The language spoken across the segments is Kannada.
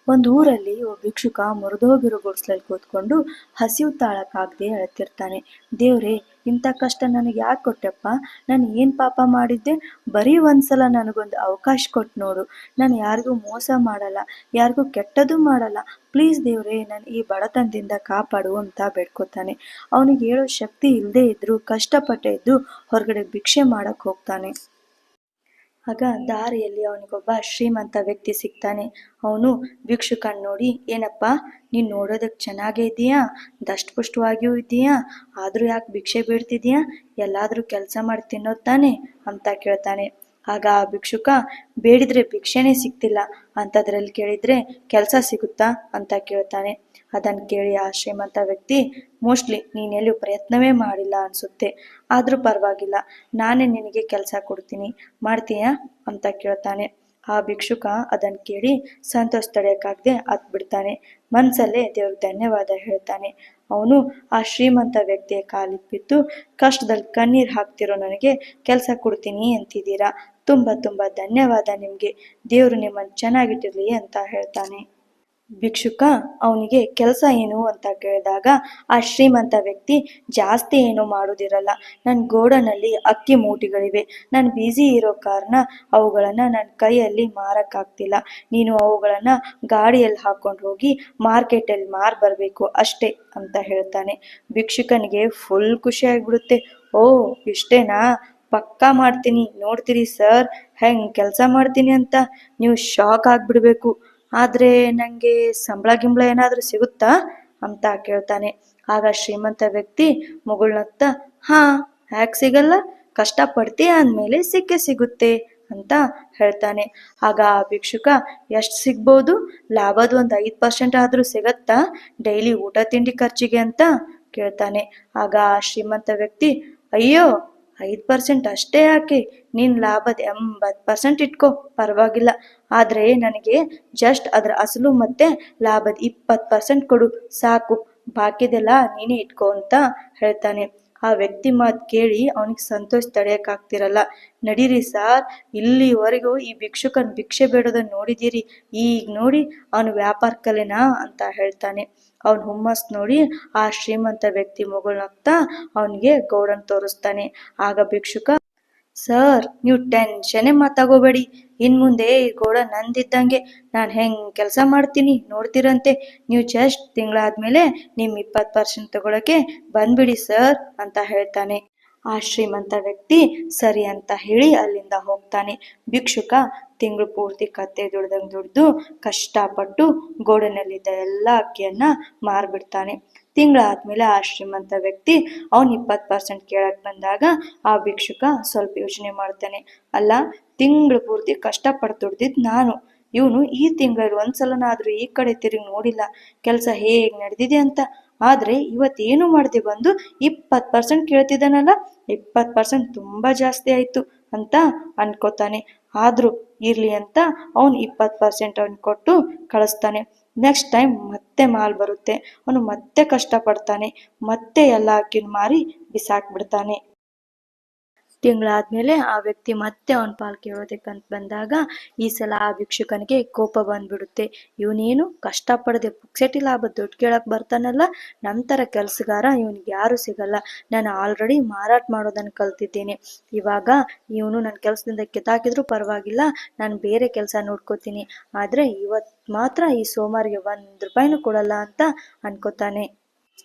ಒಂದು ಊರಲ್ಲಿ ಒಬ್ಬ ಭಿಕ್ಷುಕ ಮುರಿದೋಗಿರೋ ಗುಡಿಸ್ಲಲ್ಲಿ ಕೂತ್ಕೊಂಡು ಹಸಿವು ತಾಳಕ್ಕಾಗದೆ ಅಳ್ತಿರ್ತಾನೆ. ದೇವ್ರೇ, ಇಂಥ ಕಷ್ಟ ನನಗೆ ಯಾಕೆ ಕೊಟ್ಟೆಪ್ಪ? ನಾನು ಏನು ಪಾಪ ಮಾಡಿದ್ದೆ? ಬರೀ ಒಂದ್ಸಲ ನನಗೊಂದು ಅವಕಾಶ ಕೊಟ್ಟು ನೋಡು. ನಾನು ಯಾರಿಗೂ ಮೋಸ ಮಾಡಲ್ಲ, ಯಾರಿಗೂ ಕೆಟ್ಟದ್ದು ಮಾಡಲ್ಲ. ಪ್ಲೀಸ್ ದೇವ್ರೇ, ನಾನು ಈ ಬಡತನದಿಂದ ಕಾಪಾಡು ಅಂತ ಬೇಡ್ಕೊತಾನೆ. ಅವನಿಗೆ ಹೇಳೋ ಶಕ್ತಿ ಇಲ್ಲದೆ ಇದ್ರೂ ಕಷ್ಟಪಟ್ಟೇ ಇದ್ದು ಹೊರಗಡೆ ಭಿಕ್ಷೆ ಮಾಡಕ್ ಹೋಗ್ತಾನೆ. ಆಗ ದಾರಿಯಲ್ಲಿ ಅವನಿಗೊಬ್ಬ ಶ್ರೀಮಂತ ವ್ಯಕ್ತಿ ಸಿಗ್ತಾನೆ. ಅವನು ಭಿಕ್ಷುಕನ್ ನೋಡಿ, ಏನಪ್ಪ, ನೀನು ನೋಡೋದಕ್ಕೆ ಚೆನ್ನಾಗೇ ಇದೆಯಾ, ದಷ್ಟಪುಷ್ಟವಾಗಿಯೂ ಇದೆಯಾ, ಆದರೂ ಯಾಕೆ ಭಿಕ್ಷೆ ಬೇಡ್ತಿದೀಯಾ? ಎಲ್ಲಾದರೂ ಕೆಲಸ ಮಾಡಿ ತಿನ್ನೋದು ತಾನೆ ಅಂತ ಕೇಳ್ತಾನೆ. ಆಗ ಆ ಭಿಕ್ಷುಕ, ಬೇಡಿದ್ರೆ ಭಿಕ್ಷೆನೇ ಸಿಗ್ತಿಲ್ಲ, ಅಂಥದ್ರಲ್ಲಿ ಕೇಳಿದ್ರೆ ಕೆಲಸ ಸಿಗುತ್ತಾ ಅಂತ ಕೇಳ್ತಾನೆ. ಅದನ್ನು ಕೇಳಿ ಆ ಶ್ರೀಮಂತ ವ್ಯಕ್ತಿ, ಮೋಸ್ಟ್ಲಿ ನೀನೆಲ್ಲೂ ಪ್ರಯತ್ನವೇ ಮಾಡಿಲ್ಲ ಅನಿಸುತ್ತೆ, ಆದರೂ ಪರವಾಗಿಲ್ಲ, ನಾನೇ ನಿನಗೆ ಕೆಲಸ ಕೊಡ್ತೀನಿ, ಮಾಡ್ತೀಯಾ ಅಂತ ಕೇಳ್ತಾನೆ. ಆ ಭಿಕ್ಷುಕ ಅದನ್ನು ಕೇಳಿ ಸಂತೋಷ ತಡೆಯೋಕ್ಕಾಗದೆ ಬಿಡ್ತಾನೆ. ಮನಸ್ಸಲ್ಲೇ ದೇವ್ರಿಗೆ ಧನ್ಯವಾದ ಹೇಳ್ತಾನೆ. ಅವನು ಆ ಶ್ರೀಮಂತ ವ್ಯಕ್ತಿಯ ಕಾಲಿಗೆ ಬಿದ್ದು, ಕಷ್ಟದಲ್ಲಿ ಕಣ್ಣೀರು ಹಾಕ್ತಿರೋ ನನಗೆ ಕೆಲಸ ಕೊಡ್ತೀನಿ ಅಂತಿದ್ದೀರಾ, ತುಂಬ ತುಂಬ ಧನ್ಯವಾದ ನಿಮಗೆ, ದೇವರು ನಿಮ್ಮನ್ನು ಚೆನ್ನಾಗಿಟ್ಟಿರಲಿ ಅಂತ ಹೇಳ್ತಾನೆ. ಭಿಕ್ಷುಕ ಅವನಿಗೆ ಕೆಲಸ ಏನು ಅಂತ ಕೇಳಿದಾಗ ಆ ಶ್ರೀಮಂತ ವ್ಯಕ್ತಿ, ಜಾಸ್ತಿ ಏನೂ ಮಾಡೋದಿರಲ್ಲ, ನನ್ನ ಗೋಡನಲ್ಲಿ ಅಕ್ಕಿ ಮೂಟೆಗಳಿವೆ, ನಾನು ಬ್ಯುಸಿ ಇರೋ ಕಾರಣ ಅವುಗಳನ್ನು ನನ್ನ ಕೈಯಲ್ಲಿ ಮಾರಕ್ಕಾಗ್ತಿಲ್ಲ, ನೀನು ಅವುಗಳನ್ನು ಗಾಡಿಯಲ್ಲಿ ಹಾಕೊಂಡು ಹೋಗಿ ಮಾರ್ಕೆಟಲ್ಲಿ ಮಾರಿ ಬರಬೇಕು ಅಷ್ಟೇ ಅಂತ ಹೇಳ್ತಾನೆ. ಭಿಕ್ಷುಕನಿಗೆ ಫುಲ್ ಖುಷಿ ಆಗಿಬಿಡುತ್ತೆ. ಓ, ಇಷ್ಟೇನಾ? ಪಕ್ಕಾ ಮಾಡ್ತೀನಿ, ನೋಡ್ತೀರಿ ಸರ್ ಹೆಂಗೆ ಕೆಲಸ ಮಾಡ್ತೀನಿ ಅಂತ, ನೀವು ಶಾಕ್ ಆಗಿಬಿಡ್ಬೇಕು. ಆದರೆ ನನಗೆ ಸಂಬಳ ಗಿಂಬಳ ಏನಾದರೂ ಸಿಗುತ್ತಾ ಅಂತ ಕೇಳ್ತಾನೆ. ಆಗ ಶ್ರೀಮಂತ ವ್ಯಕ್ತಿ ಮುಗುಳ್ನಗ್ತಾ, ಹಾಂ, ಯಾಕೆ ಸಿಗಲ್ಲ, ಕಷ್ಟಪಡ್ತೀಯ ಅಂದಮೇಲೆ ಸಿಕ್ಕೇ ಸಿಗುತ್ತೆ ಅಂತ ಹೇಳ್ತಾನೆ. ಆಗ ಆ ಭಿಕ್ಷುಕ, ಎಷ್ಟು ಸಿಗ್ಬೋದು? ಲಾಭದ ಒಂದು 5% ಆದರೂ ಸಿಗತ್ತಾ ಡೈಲಿ ಊಟ ತಿಂಡಿ ಖರ್ಚಿಗೆ ಅಂತ ಕೇಳ್ತಾನೆ. ಆಗ ಆ ಶ್ರೀಮಂತ ವ್ಯಕ್ತಿ, ಅಯ್ಯೋ, 5% ಅಷ್ಟೇ ಯಾಕೆ, ನೀನು ಲಾಭದ 80% ಇಟ್ಕೋ, ಪರವಾಗಿಲ್ಲ, ಆದರೆ ನನಗೆ ಜಸ್ಟ್ ಅದರ ಅಸಲು ಮತ್ತೆ ಲಾಭದ 20% ಕೊಡು ಸಾಕು, ಬಾಕಿದೆಲ್ಲ ನೀನೇ ಇಟ್ಕೋ ಅಂತ ಹೇಳ್ತಾನೆ. ಆ ವ್ಯಕ್ತಿ ಮಾತು ಕೇಳಿ ಅವನಿಗೆ ಸಂತೋಷ ತಡೆಯೋಕ್ಕಾಗ್ತಿರಲ್ಲ. ನಡೀರಿ ಸಾರ್, ಇಲ್ಲಿವರೆಗೂ ಈ ಭಿಕ್ಷುಕನ ಭಿಕ್ಷೆ ಬೇಡೋದನ್ನು ನೋಡಿದ್ದೀರಿ, ಈಗ ನೋಡಿ ಅವನು ವ್ಯಾಪಾರ ಕಲೆನಾ ಅಂತ ಹೇಳ್ತಾನೆ. ಅವನ ಹುಮ್ಮಸ್ ನೋಡಿ ಆ ಶ್ರೀಮಂತ ವ್ಯಕ್ತಿ ಮುಗುಳ್ನಗ್ತಾ ಅವನಿಗೆ ಗೌಡನ್ ತೋರಿಸ್ತಾನೆ. ಆಗ ಭಿಕ್ಷುಕ, ಸರ್, ನೀವು ಟೆನ್ಷನ್ನೇ ಮಾತಾಗೋಬೇಡಿ, ಇನ್ನು ಮುಂದೆ ಈ ಗೋಡ ನಂದಿದ್ದಂಗೆ, ನಾನು ಹೆಂಗೆ ಕೆಲಸ ಮಾಡ್ತೀನಿ ನೋಡ್ತೀರಂತೆ, ನೀವು ಜಸ್ಟ್ ತಿಂಗಳಾದ್ಮೇಲೆ ನಿಮ್ಮ 20% ತಗೊಳಕ್ಕೆ ಬಂದ್ಬಿಡಿ ಸರ್ ಅಂತ ಹೇಳ್ತಾನೆ. ಆ ಶ್ರೀಮಂತ ವ್ಯಕ್ತಿ ಸರಿ ಅಂತ ಹೇಳಿ ಅಲ್ಲಿಂದ ಹೋಗ್ತಾನೆ. ಭಿಕ್ಷುಕ ತಿಂಗಳು ಪೂರ್ತಿ ಕತ್ತೆ ದುಡ್ದಂಗೆ ದುಡ್ದು ಕಷ್ಟಪಟ್ಟು ಗೋಡನಲ್ಲಿದ್ದ ಎಲ್ಲ ಅಕ್ಕಿಯನ್ನ ಮಾರ್ಬಿಡ್ತಾನೆ. ತಿಂಗಳಾದ್ಮೇಲೆ ಆ ಶ್ರೀಮಂತ ವ್ಯಕ್ತಿ ಅವನು 20% ಕೇಳಕ್ ಬಂದಾಗ ಆ ಭಿಕ್ಷುಕ ಸ್ವಲ್ಪ ಯೋಚನೆ ಮಾಡ್ತಾನೆ. ಅಲ್ಲ, ತಿಂಗಳು ಪೂರ್ತಿ ಕಷ್ಟಪಟ್ಟು ದುಡ್ದಿದ್ದು ನಾನು, ಇವನು ಈ ತಿಂಗಳಲ್ಲಿ ಒಂದ್ಸಲನಾದ್ರೂ ಈ ಕಡೆ ತಿರುಗಿ ನೋಡಿಲ್ಲ ಕೆಲಸ ಹೇಗೆ ನಡೆದಿದೆ ಅಂತ, ಆದ್ರೆ ಇವತ್ತೇನು ಮಾಡದೆ ಬಂದು 20% ಕೇಳ್ತಿದ್ದಾನಲ್ಲ, 20% ತುಂಬಾ ಜಾಸ್ತಿ ಆಯ್ತು ಅಂತ ಅನ್ಕೋತಾನೆ. ಆದ್ರೂ ಇರ್ಲಿ ಅಂತ ಅವನು 20% ಅವನು ಕೊಟ್ಟು ಕಳಿಸ್ತಾನೆ. ನೆಕ್ಸ್ಟ್ ಟೈಮ್ ಮತ್ತೆ ಮಾಲ್ ಬರುತ್ತೆ, ಅವನು ಮತ್ತೆ ಕಷ್ಟಪಡ್ತಾನೆ, ಮತ್ತೆ ಎಲ್ಲ ಅಕ್ಕಿನ ಮಾರಿ ಬಿಸಾಕ್ಬಿಡ್ತಾನೆ. ತಿಂಗಳಾದ್ಮೇಲೆ ಆ ವ್ಯಕ್ತಿ ಮತ್ತೆ ಅವನ ಪಾಲ್ ಕೇಳೋದಕ್ಕಂತ ಬಂದಾಗ ಈ ಸಲ ಆ ಭಿಕ್ಷುಕನಿಗೆ ಕೋಪ ಬಂದ್ಬಿಡುತ್ತೆ. ಇವನೇನು ಕಷ್ಟಪಡದೆ ಪುಕ್ಸೆಟಿ ಲಾಭ ದುಡ್ಡು ಕೇಳಕ್ ಬರ್ತಾನಲ್ಲ, ನಂತರ ಕೆಲಸಗಾರ ಇವನಿಗೆ ಯಾರು ಸಿಗಲ್ಲ, ನಾನು ಆಲ್ರೆಡಿ ಮಾರಾಟ ಮಾಡೋದನ್ನು ಕಲ್ತಿದ್ದೇನೆ, ಇವಾಗ ಇವನು ನನ್ನ ಕೆಲಸದಿಂದ ಕಿತ್ತಾಕಿದ್ರು ಪರವಾಗಿಲ್ಲ, ನಾನು ಬೇರೆ ಕೆಲಸ ನೋಡ್ಕೋತೀನಿ, ಆದ್ರೆ ಇವತ್ತು ಮಾತ್ರ ಈ ಸೋಮಾರಿಗೆ 1 ರೂಪಾಯಿನೂ ಕೊಡಲ್ಲ ಅಂತ ಅನ್ಕೋತಾನೆ.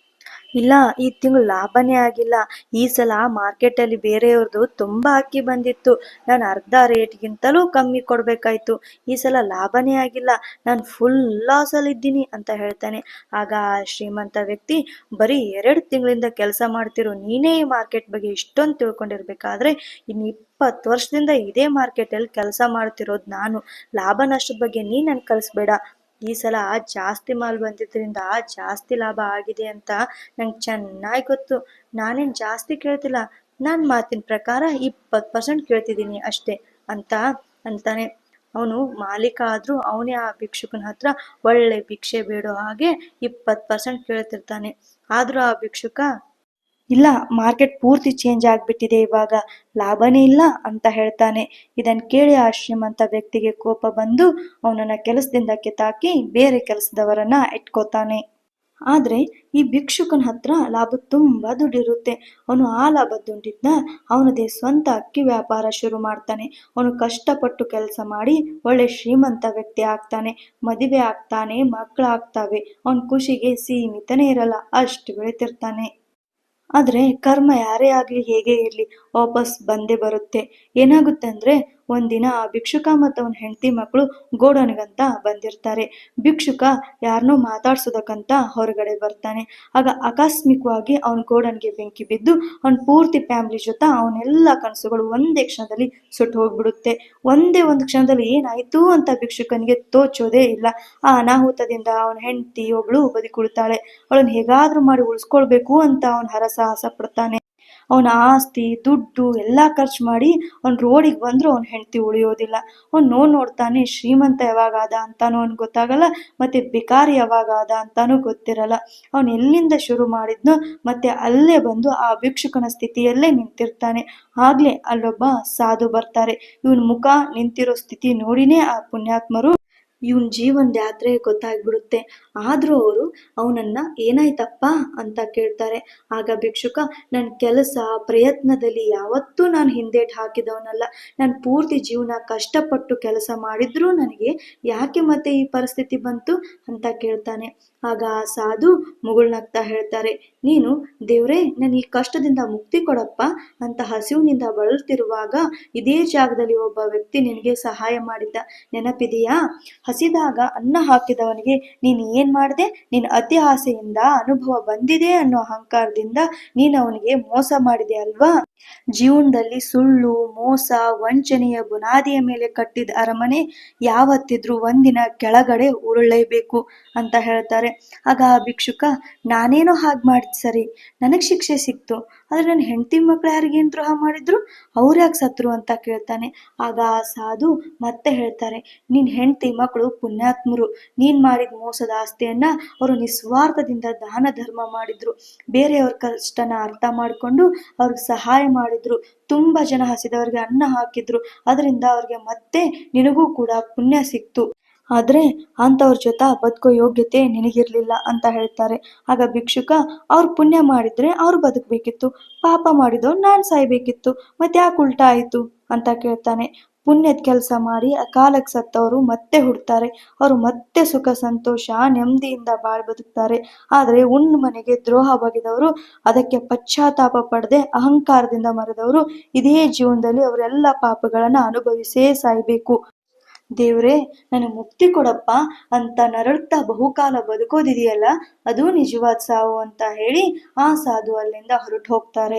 ಇಲ್ಲ, ಈ ತಿಂಗಳು ಲಾಭನೇ ಆಗಿಲ್ಲ, ಈ ಸಲ ಮಾರ್ಕೆಟಲ್ಲಿ ಬೇರೆಯವ್ರದ್ದು ತುಂಬಾ ಅಕ್ಕಿ ಬಂದಿತ್ತು, ನಾನು ಅರ್ಧ ರೇಟ್ಗಿಂತಲೂ ಕಮ್ಮಿ ಕೊಡಬೇಕಾಯ್ತು, ಈ ಸಲ ಲಾಭನೇ ಆಗಿಲ್ಲ, ನಾನು ಫುಲ್ ಲಾಸಲ್ಲಿ ಇದ್ದೀನಿ ಅಂತ ಹೇಳ್ತಾನೆ. ಆಗ ಆ ಶ್ರೀಮಂತ ವ್ಯಕ್ತಿ, ಬರೀ 2 ತಿಂಗಳಿಂದ ಕೆಲಸ ಮಾಡ್ತಿರೋ ನೀನೇ ಈ ಮಾರ್ಕೆಟ್ ಬಗ್ಗೆ ಇಷ್ಟೊಂದು ತಿಳ್ಕೊಂಡಿರ್ಬೇಕಾದ್ರೆ ಇನ್ನು 20 ವರ್ಷದಿಂದ ಇದೇ ಮಾರ್ಕೆಟಲ್ಲಿ ಕೆಲಸ ಮಾಡ್ತಿರೋದು ನಾನು, ಲಾಭ ನಷ್ಟದ ಬಗ್ಗೆ ನೀನು ನನ್ಗೆ ಕಲಿಸ್ಬೇಡ, ಈ ಸಲ ಜಾಸ್ತಿ ಮಾಲ್ ಬಂದಿದ್ದರಿಂದ ಜಾಸ್ತಿ ಲಾಭ ಆಗಿದೆ ಅಂತ ನಂಗೆ ಚೆನ್ನಾಗಿ ಗೊತ್ತು, ನಾನೇನು ಜಾಸ್ತಿ ಕೇಳ್ತಿಲ್ಲ, ನನ್ನ ಮಾತಿನ ಪ್ರಕಾರ 20% ಕೇಳ್ತಿದ್ದೀನಿ ಅಷ್ಟೇ ಅಂತ ಅಂತಾನೆ. ಅವನು ಮಾಲೀಕ ಆದ್ರೂ ಅವನೇ ಆ ಭಿಕ್ಷುಕನ ಹತ್ರ ಒಳ್ಳೆ ಭಿಕ್ಷೆ ಬೇಡೋ ಹಾಗೆ 20% ಕೇಳ್ತಿರ್ತಾನೆ. ಆದ್ರೂ ಆ ಭಿಕ್ಷುಕ, ಇಲ್ಲ, ಮಾರ್ಕೆಟ್ ಪೂರ್ತಿ ಚೇಂಜ್ ಆಗ್ಬಿಟ್ಟಿದೆ ಇವಾಗ, ಲಾಭನೇ ಇಲ್ಲ ಅಂತ ಹೇಳ್ತಾನೆ. ಇದನ್ನು ಕೇಳಿ ಆ ಶ್ರೀಮಂತ ವ್ಯಕ್ತಿಗೆ ಕೋಪ ಬಂದು ಅವನನ್ನ ಕೆಲಸದಿಂದ ಕಿತ್ತಾಕಿ ಬೇರೆ ಕೆಲಸದವರನ್ನ ಇಟ್ಕೋತಾನೆ. ಆದ್ರೆ ಈ ಭಿಕ್ಷುಕನ ಹತ್ರ ಲಾಭ ತುಂಬಾ ದುಡ್ಡಿರುತ್ತೆ. ಅವನು ಆ ಲಾಭ ದುಡ್ಡಿದ್ನ ಅವನದೇ ಸ್ವಂತ ಅಕ್ಕಿ ವ್ಯಾಪಾರ ಶುರು ಮಾಡ್ತಾನೆ. ಅವನು ಕಷ್ಟಪಟ್ಟು ಕೆಲಸ ಮಾಡಿ ಒಳ್ಳೆ ಶ್ರೀಮಂತ ವ್ಯಕ್ತಿ ಆಗ್ತಾನೆ, ಮದುವೆ ಆಗ್ತಾನೆ, ಮಕ್ಕಳಾಗ್ತಾವೆ. ಅವನ ಖುಷಿಗೆ ಸೀಮಿತನೇ ಇರಲ್ಲ, ಅಷ್ಟು ಬೆಳಿತಿರ್ತಾನೆ. ಆದ್ರೆ ಕರ್ಮ ಯಾರೇ ಆಗ್ಲಿ ಹೇಗೆ ಇರ್ಲಿ ವಾಪಸ್ ಬಂದೇ ಬರುತ್ತೆ. ಏನಾಗುತ್ತೆ ಅಂದ್ರೆ ಒಂದಿನ ಆ ಭಿಕ್ಷುಕ ಮತ್ತು ಅವನ ಹೆಂಡತಿ ಮಕ್ಕಳು ಗೋಡನ್ಗಂತ ಬಂದಿರ್ತಾರೆ. ಭಿಕ್ಷುಕ ಯಾರನ್ನೋ ಮಾತಾಡ್ಸೋದಕ್ಕಂತ ಹೊರಗಡೆ ಬರ್ತಾನೆ. ಆಗ ಆಕಸ್ಮಿಕವಾಗಿ ಅವನ ಗೋಡನ್ಗೆ ಬೆಂಕಿ ಬಿದ್ದು ಅವನ ಪೂರ್ತಿ ಫ್ಯಾಮಿಲಿ ಜೊತೆ ಅವನೆಲ್ಲ ಕನಸುಗಳು ಒಂದೇ ಕ್ಷಣದಲ್ಲಿ ಸುಟ್ಟು ಹೋಗ್ಬಿಡುತ್ತೆ. ಒಂದೇ ಒಂದು ಕ್ಷಣದಲ್ಲಿ ಏನಾಯ್ತು ಅಂತ ಭಿಕ್ಷುಕನಿಗೆ ತೋಚೋದೇ ಇಲ್ಲ. ಆ ಅನಾಹುತದಿಂದ ಅವನ ಹೆಂಡತಿ ಒಬ್ಳು ಬದುಕುಳಿತಾಳೆ. ಅವಳನ್ನ ಹೇಗಾದ್ರೂ ಮಾಡಿ ಉಳಿಸ್ಕೊಳ್ಬೇಕು ಅಂತ ಅವನ ಹರಸಾಹಸ ಪಡ್ತಾನೆ. ಅವನ ಆಸ್ತಿ ದುಡ್ಡು ಎಲ್ಲ ಖರ್ಚು ಮಾಡಿ ಅವ್ನು ರೋಡಿಗೆ ಬಂದ್ರು ಅವನ ಹೆಂಡತಿ ಉಳಿಯೋದಿಲ್ಲ. ಅವ್ನು ನೋಡ್ತಾನೆ, ಶ್ರೀಮಂತ ಯಾವಾಗಾದ ಅಂತಾನೂ ಅವ್ನಿಗೆ ಗೊತ್ತಾಗಲ್ಲ, ಮತ್ತೆ ಬಿಕಾರಿ ಯಾವಾಗಾದ ಅಂತಾನೂ ಗೊತ್ತಿರಲ್ಲ. ಅವನು ಎಲ್ಲಿಂದ ಶುರು ಮಾಡಿದ್ನೋ ಮತ್ತೆ ಅಲ್ಲೇ ಬಂದು ಆ ಭಿಕ್ಷುಕನ ಸ್ಥಿತಿಯಲ್ಲೇ ನಿಂತಿರ್ತಾನೆ. ಆಗ್ಲೇ ಅಲ್ಲೊಬ್ಬ ಸಾಧು ಬರ್ತಾರೆ. ಇವನ್ ಮುಖ ನಿಂತಿರೋ ಸ್ಥಿತಿ ನೋಡಿನೇ ಆ ಪುಣ್ಯಾತ್ಮರು ಇವನ್ ಜೀವನದ ಯಾತ್ರೆ ಗೊತ್ತಾಗ್ಬಿಡುತ್ತೆ. ಆದ್ರೂ ಅವರು ಅವನನ್ನ ಏನಾಯ್ತಪ್ಪ ಅಂತ ಕೇಳ್ತಾರೆ. ಆಗ ಭಿಕ್ಷುಕ, ನನ್ನ ಕೆಲಸ ಪ್ರಯತ್ನದಲ್ಲಿ ಯಾವತ್ತೂ ನಾನು ಹಿಂದೇಟ್ ಹಾಕಿದವನಲ್ಲ. ನಾನು ಪೂರ್ತಿ ಜೀವನ ಕಷ್ಟಪಟ್ಟು ಕೆಲಸ ಮಾಡಿದ್ರೂ ನನಗೆ ಯಾಕೆ ಮತ್ತೆ ಈ ಪರಿಸ್ಥಿತಿ ಬಂತು ಅಂತ ಕೇಳ್ತಾನೆ. ಆಗ ಆ ಸಾಧು ಮುಗುಳ್ನಗ್ತಾ ಹೇಳ್ತಾರೆ, ನೀನು ದೇವ್ರೇ ನನ್ನ ಈ ಕಷ್ಟದಿಂದ ಮುಕ್ತಿ ಕೊಡಪ್ಪ ಅಂತ ಹಸಿವಿನಿಂದ ಬಳಲ್ತಿರುವಾಗ ಇದೇ ಜಾಗದಲ್ಲಿ ಒಬ್ಬ ವ್ಯಕ್ತಿ ನಿನಗೆ ಸಹಾಯ ಮಾಡಿದ್ದ, ನೆನಪಿದೆಯಾ? ಹಸಿದಾಗ ಅನ್ನ ಹಾಕಿದವನಿಗೆ ನೀನು ಏನ್ ಮಾಡಿದೆ? ನಿನ್ನ ಅತಿ ಆಸೆಯಿಂದ ಅನುಭವ ಬಂದಿದೆ ಅನ್ನೋ ಅಹಂಕಾರದಿಂದ ನೀನು ಅವನಿಗೆ ಮೋಸ ಮಾಡಿದೆ ಅಲ್ವಾ? ಜೀವನದಲ್ಲಿ ಸುಳ್ಳು, ಮೋಸ, ವಂಚನೆಯ ಬುನಾದಿಯ ಮೇಲೆ ಕಟ್ಟಿದ ಅರಮನೆ ಯಾವತ್ತಿದ್ರೂ ಒಂದಿನ ಕೆಳಗಡೆ ಉರುಳಲೇಬೇಕು ಅಂತ ಹೇಳ್ತಾರೆ. ಆಗ ಆ ಭಿಕ್ಷುಕ, ನಾನೇನೋ ಹಾಗೆ ಮಾಡಿದ್ ಸರಿ, ನನಗ್ ಶಿಕ್ಷೆ ಸಿಕ್ತು, ಆದ್ರೆ ನನ್ನ ಹೆಂಡತಿ ಮಕ್ಳು ಯಾರಿಗೇನ್ ದ್ರೋಹ ಮಾಡಿದ್ರು, ಅವ್ರು ಯಾಕೆ ಸತ್ರು ಅಂತ ಕೇಳ್ತಾನೆ. ಆಗ ಆ ಸಾಧು ಮತ್ತೆ ಹೇಳ್ತಾರೆ, ನಿನ್ ಹೆಂಡತಿ ಮಕ್ಕಳು ಪುಣ್ಯಾತ್ಮರು, ನೀನ್ ಮಾಡಿದ ಮೋಸದ ಆಸ್ತಿಯನ್ನ ಅವರು ನಿಸ್ವಾರ್ಥದಿಂದ ದಾನ ಧರ್ಮ ಮಾಡಿದ್ರು, ಬೇರೆಯವ್ರ ಕಷ್ಟನ ಅರ್ಥ ಮಾಡ್ಕೊಂಡು ಅವ್ರಿಗೆ ಸಹಾಯ ಮಾಡಿದ್ರು, ತುಂಬಾ ಜನ ಹಸಿದವ್ರಿಗೆ ಅನ್ನ ಹಾಕಿದ್ರು, ಅದರಿಂದ ಅವ್ರಿಗೆ ಮತ್ತೆ ನಿನಗೂ ಕೂಡ ಪುಣ್ಯ ಸಿಕ್ತು. ಆದ್ರೆ ಅಂತವ್ರ ಜೊತೆ ಬದುಕೋ ಯೋಗ್ಯತೆ ನಿನಗಿರ್ಲಿಲ್ಲ ಅಂತ ಹೇಳ್ತಾರೆ. ಆಗ ಭಿಕ್ಷುಕ, ಅವ್ರು ಪುಣ್ಯ ಮಾಡಿದ್ರೆ ಅವ್ರು ಬದುಕಬೇಕಿತ್ತು, ಪಾಪ ಮಾಡಿದವ್ರು ನಾನ್ ಸಾಯ್ಬೇಕಿತ್ತು, ಮತ್ತೆ ಯಾಕೆ ಉಲ್ಟಾ ಆಯ್ತು ಅಂತ ಕೇಳ್ತಾನೆ. ಪುಣ್ಯದ ಕೆಲಸ ಮಾಡಿ ಅಕಾಲಕ್ಕೆ ಸತ್ತವರು ಮತ್ತೆ ಹುಡ್ತಾರೆ, ಅವರು ಮತ್ತೆ ಸುಖ ಸಂತೋಷ ನೆಮ್ಮದಿಯಿಂದ ಬದುಕ್ತಾರೆ. ಆದ್ರೆ ಉಣ್ಣು ಮನೆಗೆ ದ್ರೋಹ ಬಗೆದವರು, ಅದಕ್ಕೆ ಪಶ್ಚಾತ್ತಾಪ ಪಡದೆ ಅಹಂಕಾರದಿಂದ ಮರೆದವರು ಇದೇ ಜೀವನದಲ್ಲಿ ಅವರೆಲ್ಲ ಪಾಪಗಳನ್ನ ಅನುಭವಿಸೇ ಸಾಯ್ಬೇಕು. ದೇವ್ರೇ ನನಗೆ ಮುಕ್ತಿ ಕೊಡಪ್ಪ ಅಂತ ನರಳುತ್ತಾ ಬಹುಕಾಲ ಬದುಕೋದಿದೆಯಲ್ಲ, ಅದು ನಿಜವಾದ ಸಾವು ಅಂತ ಹೇಳಿ ಆ ಸಾಧು ಅಲ್ಲಿಂದ ಹೊರಟು ಹೋಗ್ತಾರೆ.